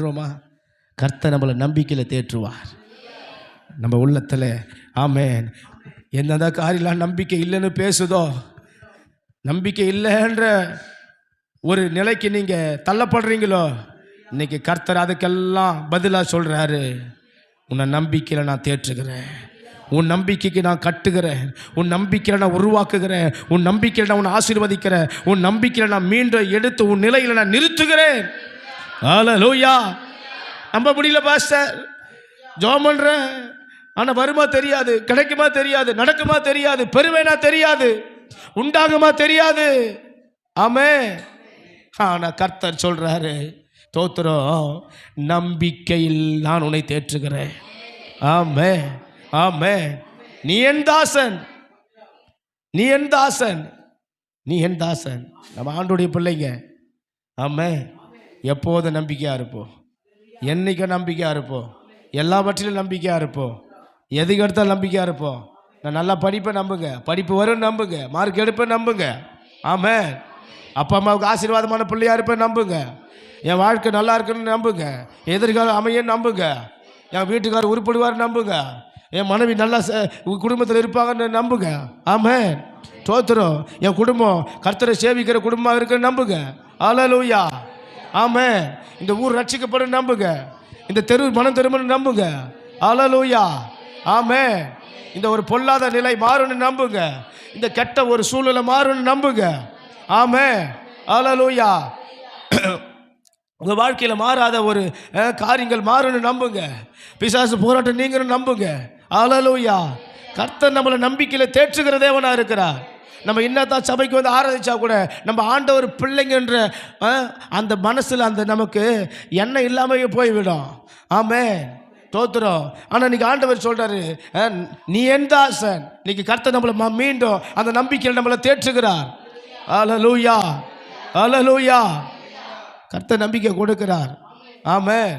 கர்த்தர் நம்மளை நம்பிக்கையில் தேற்றுவார். நம்ம உள்ளத்தில் ஆமென். என்னதான் காரியெல்லாம் நம்பிக்கை இல்லைன்னு பேசுதோ, நம்பிக்கை இல்லைன்ற ஒரு நிலைக்கு நீங்கள் தள்ளப்படுறீங்களோ, இன்னைக்கு கர்த்தர் அதுக்கெல்லாம் பதிலாக சொல்கிறாரு, உன்னை நம்பிக்கையில் நான் தேற்றுகிறேன், உன் நம்பிக்கைக்கு நான் கட்டுகிறேன், உன் நம்பிக்கையில் நான் உருவாக்குகிறேன், உன் நம்பிக்கையில் நான் உன்னை ஆசீர்வதிக்கிறேன், உன் நம்பிக்கையில் நான் மீண்டும் எடுத்து உன் நிலையில் நான் நிறுத்துகிறேன். ஹல்லேலூயா. நம்ப முடியல பாஸ்டர், ஜெபம் பண்ணுறேன், ஆனால் வருமா தெரியாது, கிடைக்குமா தெரியாது, நடக்குமா தெரியாது, பெருமைனா தெரியாது, உண்டாகுமா தெரியாது. ஆமென். ஆனால் கர்த்தர் சொல்கிறாரு, தோத்திரம், நம்பிக்கையில் நான் உன்னை தேற்றுகிறேன். ஆமென், ஆமென். நீ என் தாசன், நீ என் தாசன், நீ என் தாசன். நம்ம ஆண்டோடைய பிள்ளைங்க. ஆமென். எப்போதும் நம்பிக்கையாக இருப்போம், என்னைக்கும் நம்பிக்கையாக இருப்போம், எல்லாவற்றிலும் நம்பிக்கையாக இருப்போம், எதுக்கு எடுத்தாலும் நம்பிக்கையாக இருப்போம். நான் நல்லா படிப்பேன் நம்புங்க, படிப்பு வரும் நம்புங்க, மார்க் எடுப்பேன் நம்புங்க. ஆமென். அப்பா அம்மாவுக்கு ஆசீர்வாதமான பிள்ளையாக இருப்பேன் நம்புங்க, என் வாழ்க்கை நல்லா இருக்குன்னு நம்புங்க, எதிர்காலம் அமையன்னு நம்புங்க, என் வீட்டுக்காரர் உருப்படுவார் நம்புங்க, என் மனைவி நல்லா குடும்பத்தில் இருப்பாங்கன்னு நம்புங்க. ஆமென். தோத்திரம், என் குடும்பம் கர்த்தரை சேவிக்கிற குடும்பமாக இருக்குன்னு நம்புங்க. ஹல்லேலூயா. ஆமென். இந்த ஊர் ரட்சிக்கப்படும் நம்புங்க, இந்த தெரு மனம் திரும்பணும் நம்புங்க. ஹல்லேலூயா. ஆமென். இந்த ஒரு பொல்லாத நிலை மாறும்னு நம்புங்க, இந்த கெட்ட ஒரு சூழ்நிலை மாறும்னு நம்புங்க. ஆமென். ஹல்லேலூயா. உங்கள் வாழ்க்கையில் மாறாத ஒரு காரியங்கள் மாறும்னு நம்புங்க, பிசாசு போராட்டம் நீங்கன்னு நம்புங்க. ஹல்லேலூயா. கர்த்தர் நம்மளை நம்பிக்கையில் தேற்றுகிற தேவனாக இருக்கிறார். நம்ம என்னத்தான் சபைக்கு வந்து ஆராதிச்சா கூட நம்ம ஆண்டவர் பிள்ளைங்கன்ற அந்த மனசில் அந்த நமக்கு எண்ணம் இல்லாமல் போய்விடும். ஆமென். தோத்துறோம். ஆனால் இன்னைக்கு ஆண்டவர் சொல்கிறாரு, நீ என் தாசன். இன்னைக்கு கர்த்தர் நம்மளை மீண்டும் அந்த நம்பிக்கையில் நம்மளை தேற்றுகிறார். ஹல்லேலூயா, ஹல்லேலூயா. கர்த்தர் நம்பிக்கை கொடுக்கிறார். ஆமென்.